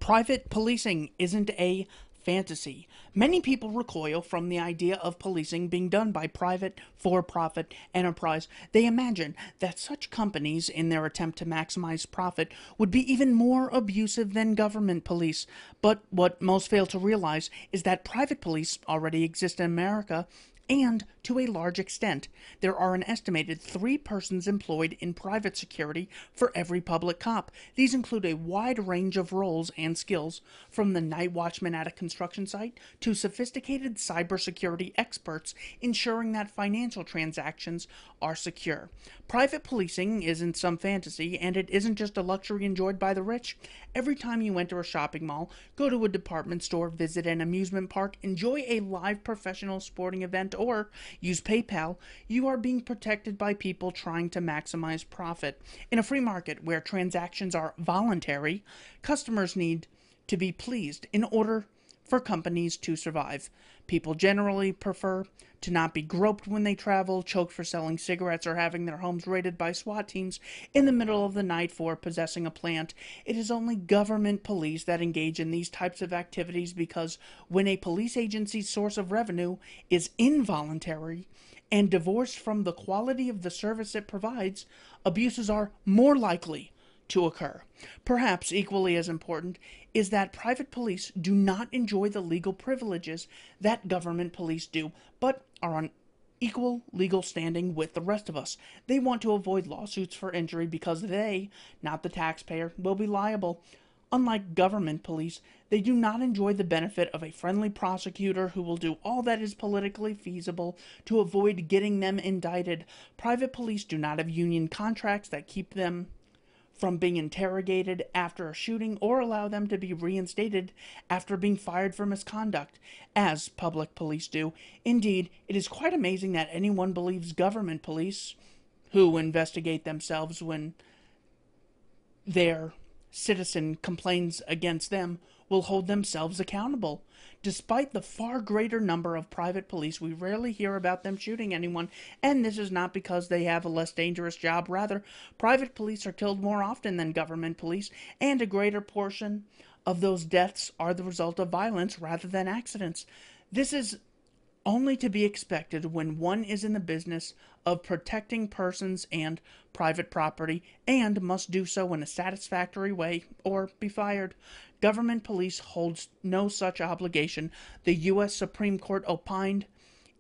Private policing isn't a fantasy. Many people recoil from the idea of policing being done by private, for-profit enterprise. They imagine that such companies, in their attempt to maximize profit, would be even more abusive than government police. But what most fail to realize is that private police already exist in America, and to a large extent, there are an estimated 3 persons employed in private security for every public cop. These include a wide range of roles and skills, from the night watchman at a construction site to sophisticated cybersecurity experts ensuring that financial transactions are secure. Private policing isn't some fantasy, and it isn't just a luxury enjoyed by the rich. Every time you enter a shopping mall, go to a department store, visit an amusement park, enjoy a live professional sporting event, or use PayPal, you are being protected by people trying to maximize profit. In a free market where transactions are voluntary, customers need to be pleased in order for companies to survive. People generally prefer to not be groped when they travel, choked for selling cigarettes, or having their homes raided by SWAT teams in the middle of the night for possessing a plant. It is only government police that engage in these types of activities because when a police agency's source of revenue is involuntary and divorced from the quality of the service it provides, abuses are more likely to occur. Perhaps equally as important is that private police do not enjoy the legal privileges that government police do, but are on equal legal standing with the rest of us. They want to avoid lawsuits for injury because they, not the taxpayer, will be liable. Unlike government police, they do not enjoy the benefit of a friendly prosecutor who will do all that is politically feasible to avoid getting them indicted. Private police do not have union contracts that keep them from being interrogated after a shooting or allow them to be reinstated after being fired for misconduct, as public police do. Indeed, it is quite amazing that anyone believes government police, who investigate themselves when their citizen complains against them, will hold themselves accountable. Despite the far greater number of private police, we rarely hear about them shooting anyone, and this is not because they have a less dangerous job. Rather, private police are killed more often than government police, and a greater portion of those deaths are the result of violence rather than accidents. This is only to be expected when one is in the business of protecting persons and private property, and must do so in a satisfactory way or be fired. Government police holds no such obligation. The U.S. Supreme Court opined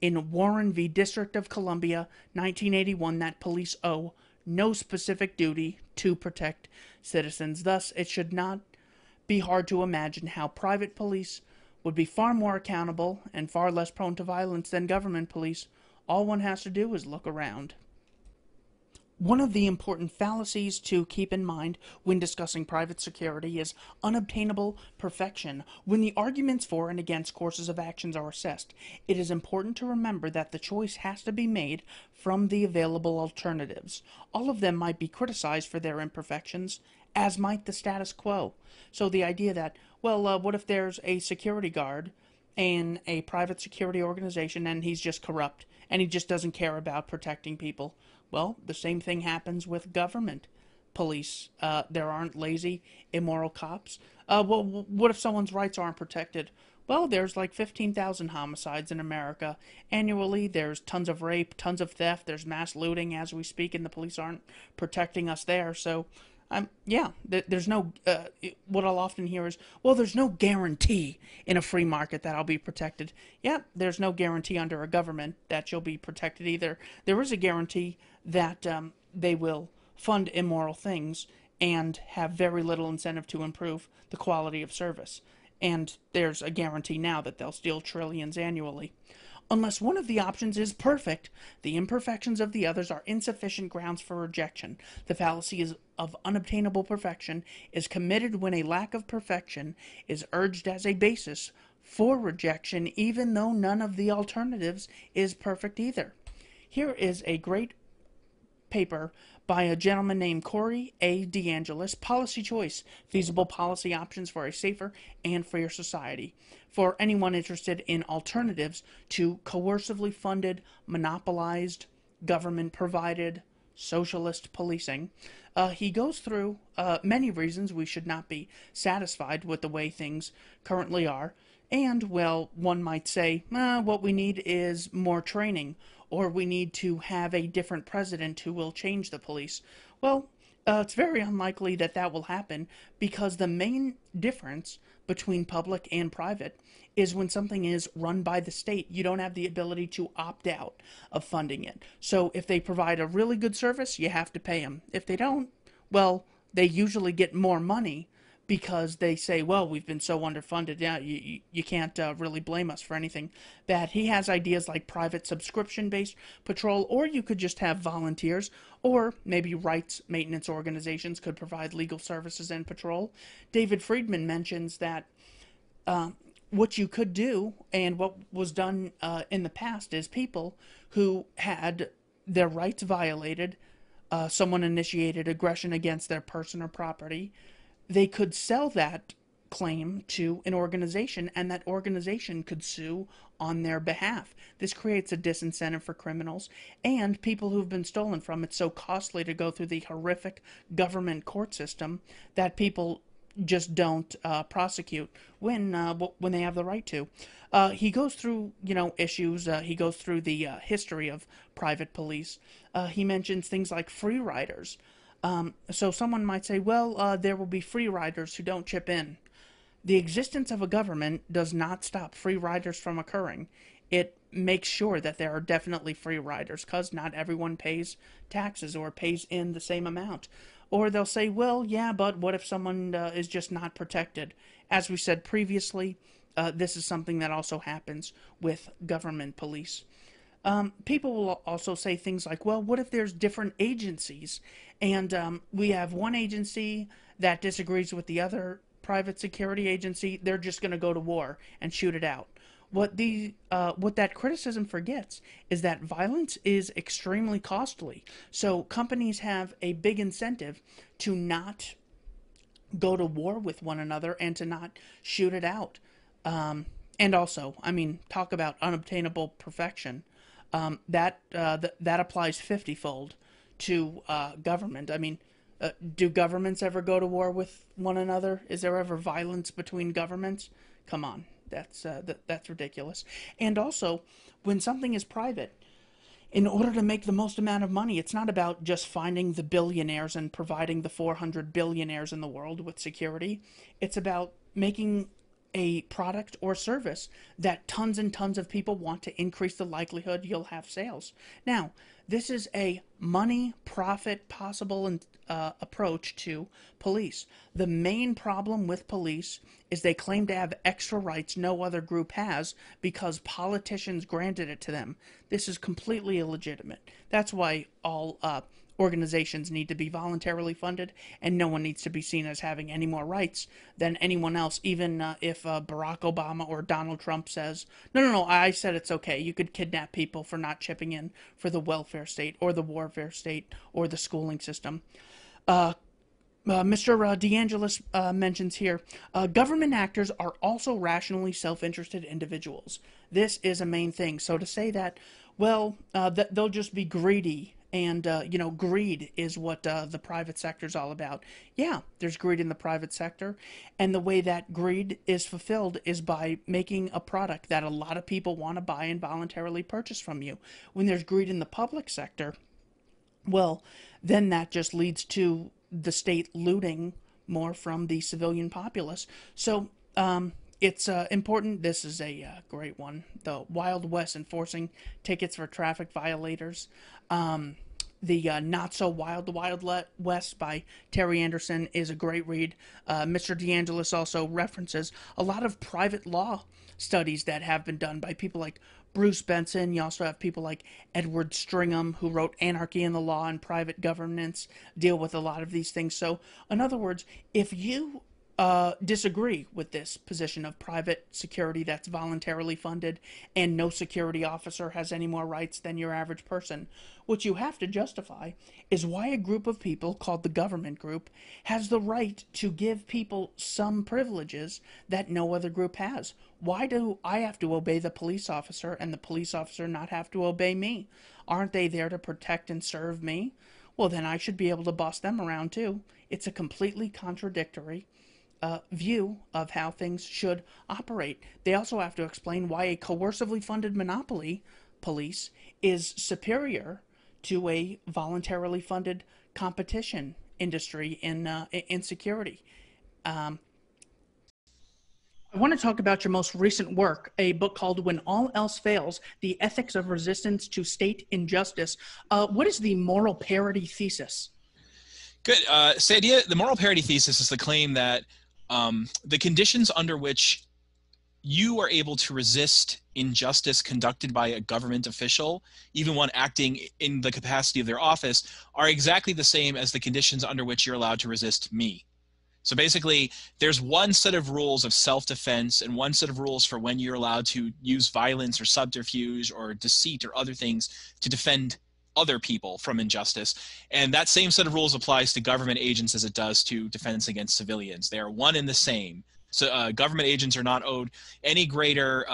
in Warren v. District of Columbia, 1981, that police owe no specific duty to protect citizens. Thus, it should not be hard to imagine how private police would be far more accountable and far less prone to violence than government police. All one has to do is look around. One of the important fallacies to keep in mind when discussing private security is unobtainable perfection. When the arguments for and against courses of actions are assessed, it is important to remember that the choice has to be made from the available alternatives. All of them might be criticized for their imperfections, as might the status quo. So the idea that, well, what if there's a security guard in a private security organization and he's just corrupt and he just doesn't care about protecting people? Well, the same thing happens with government police. There aren't lazy, immoral cops. Well, what if someone's rights aren't protected? Well, there's like 15,000 homicides in America annually. There's tons of rape, tons of theft. There's mass looting as we speak, and the police aren't protecting us there. So, yeah, there's no, what I'll often hear is, well, there's no guarantee in a free market that I'll be protected. Yeah, there's no guarantee under a government that you'll be protected either. There is a guarantee that they will fund immoral things and have very little incentive to improve the quality of service. And there's a guarantee now that they'll steal trillions annually. Unless one of the options is perfect, the imperfections of the others are insufficient grounds for rejection. The fallacy of unobtainable perfection is committed when a lack of perfection is urged as a basis for rejection, even though none of the alternatives is perfect either. Here is a great paper by a gentleman named Corey A. DeAngelis, Policy Choice, Feasible Policy Options for a Safer and Freer Society, for anyone interested in alternatives to coercively funded, monopolized, government-provided socialist policing. He goes through many reasons we should not be satisfied with the way things currently are. And, well, one might say, what we need is more training, or we need to have a different president who will change the police. Well, it's very unlikely that that will happen because the main difference between public and private is when something is run by the state, you don't have the ability to opt out of funding it. So if they provide a really good service, you have to pay them. If they don't, well, they usually get more money because they say, well, we've been so underfunded. Yeah, you can't really blame us for anything bad. He has ideas like private subscription-based patrol, or you could just have volunteers, or maybe rights maintenance organizations could provide legal services and patrol. David Friedman mentions that what you could do, and what was done in the past, is people who had their rights violated, someone initiated aggression against their person or property, they could sell that claim to an organization, and that organization could sue on their behalf. This creates a disincentive for criminals and people who've been stolen from. It's so costly to go through the horrific government court system that people just don't prosecute when they have the right to. He goes through, issues. He goes through the history of private police. He mentions things like free riders. So someone might say, well, there will be free riders who don't chip in. The existence of a government does not stop free riders from occurring. It makes sure that there are definitely free riders, because not everyone pays taxes or pays in the same amount. Or they'll say, well, yeah, but what if someone is just not protected? As we said previously, this is something that also happens with government police. People will also say things like, well, what if there's different agencies and we have one agency that disagrees with the other private security agency? They're just going to go to war and shoot it out. What that criticism forgets is that violence is extremely costly. So companies have a big incentive to not go to war with one another and to not shoot it out. And also, talk about unobtainable perfection. That applies 50-fold to government. Do governments ever go to war with one another? Is there ever violence between governments? Come on, that's ridiculous. And also, when something is private, in order to make the most amount of money, it's not about just finding the billionaires and providing the 400 billionaires in the world with security. It's about making a product or service that tons and tons of people want to increase the likelihood you'll have sales. Now, this is a money, profit, possible approach to police. The main problem with police is they claim to have extra rights no other group has because politicians granted it to them. This is completely illegitimate. That's why all organizations need to be voluntarily funded, and no one needs to be seen as having any more rights than anyone else, even if Barack Obama or Donald Trump says, no, I said it's okay. You could kidnap people for not chipping in for the welfare state or the warfare state or the schooling system. Mr. DeAngelis mentions here, government actors are also rationally self-interested individuals. This is a main thing. So to say that, well, that they'll just be greedy and, greed is what the private sector is all about. Yeah, there's greed in the private sector. And the way that greed is fulfilled is by making a product that a lot of people want to buy and voluntarily purchase from you. When there's greed in the public sector, well, then that just leads to the state looting more from the civilian populace. So it's important. This is a great one. The Wild West enforcing tickets for traffic violators. The Not So Wild West by Terry Anderson is a great read. Mr. DeAngelis also references a lot of private law studies that have been done by people like Bruce Benson. You also have people like Edward Stringham, who wrote Anarchy in the Law and Private Governance, deal with a lot of these things. So, in other words, if you disagree with this position of private security that's voluntarily funded and no security officer has any more rights than your average person, what you have to justify is why a group of people called the government group has the right to give people some privileges that no other group has. Why do I have to obey the police officer and the police officer not have to obey me? Aren't they there to protect and serve me? well, then I should be able to boss them around too. It's a completely contradictory view of how things should operate. They also have to explain why a coercively funded monopoly police is superior to a voluntarily funded competition industry in security. I want to talk about your most recent work, a book called When All Else Fails, The Ethics of Resistance to State Injustice. What is the moral parity thesis? Good. So the moral parity thesis is the claim that the conditions under which you are able to resist injustice conducted by a government official, even one acting in the capacity of their office, are exactly the same as the conditions under which you're allowed to resist me. So basically, there's one set of rules of self-defense and one set of rules for when you're allowed to use violence or subterfuge or deceit or other things to defend other people from injustice. And that same set of rules applies to government agents as it does to defense against civilians. They are one and the same. So government agents are not owed any greater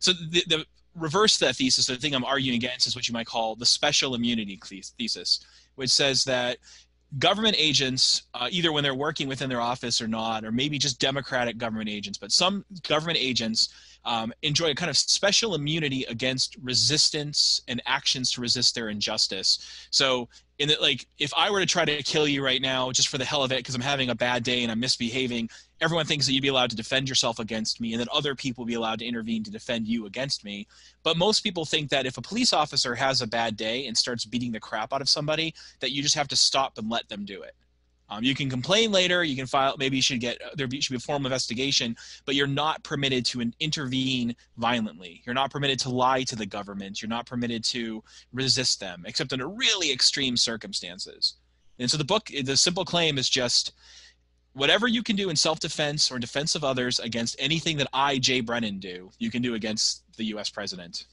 so the reverse to that thesis, the thing I'm arguing against, is what you might call the special immunity thesis, which says that government agents, either when they're working within their office or not, or maybe just democratic government agents, but some government agents enjoy a kind of special immunity against resistance and actions to resist their injustice. So in that, like, if I were to try to kill you right now just for the hell of it because I'm having a bad day and I'm misbehaving, everyone thinks that you'd be allowed to defend yourself against me and that other people will be allowed to intervene to defend you against me. But most people think that if a police officer has a bad day and starts beating the crap out of somebody, that you just have to stop and let them do it. You can complain later, you can file, maybe you should get, should be a formal investigation, but you're not permitted to intervene violently. You're not permitted to lie to the government. You're not permitted to resist them, except under really extreme circumstances. And so the book, the simple claim is just, whatever you can do in self-defense or defense of others against anything that I, Jay Brennan, do, you can do against the U.S. president.